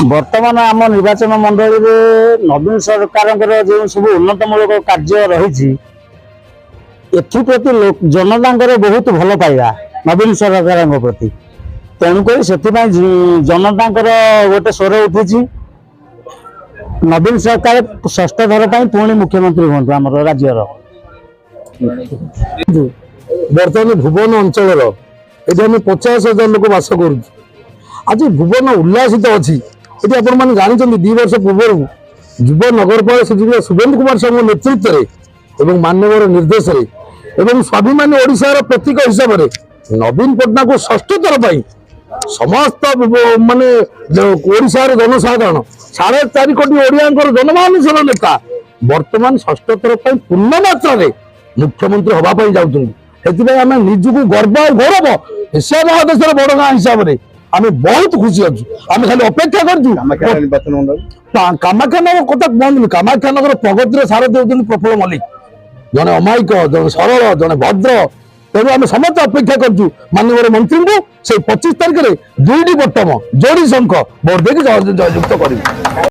बर्तमान आम निर्वाचन मंडल में नवीन सरकार जो सब उन्नतमूलक कार्य रही प्रति जनता बहुत भल पाइबा नवीन सरकार प्रति तेणुक से जनता गोटे स्वर उठी नवीन सरकार षष्ठ थर पर पुणी मुख्यमंत्री हूँ आम राज्यर बर्तमान भुवन अंचल ये 50,000 लोक बास कर आज भुवन उल्लासित अच्छी ये आपण जानते 2 वर्ष पूर्व युव नगरपाल सचिव शुभेन्दु कुमार साहू नेतृत्व में मान्यवर निर्देश स्वाभिमानी ओडिशार प्रतीक हिसाब से नवीन पट्टनायक को षष्ठ थर पर समस्त माने ओडिशार जनसाधारण 4.5 कोटी ओडियांकर जनमानसर नेता वर्तमान षष्ठ थर पर पूर्ण मात्रा मुख्यमंत्री हवाई जाऊँ आम निजक गर्व और गौरव एशिया महादेश बड़ गाँ हिसाब से आम बहुत खुशी अच्छु आम खाली अपेक्षा कामाख्यानगर कथा कहूँ कामाख्यानगर प्रगति सार दे प्रफुल्ल मल्लिक जड़े अमायिक जड़े सरल जड़े भद्र तेणु आम समस्त अपेक्षा करूँ माननीय मंत्री को से 25 तारिख में 2टी बटम जोड़ी शंख भोट देकी जययुक्त कर।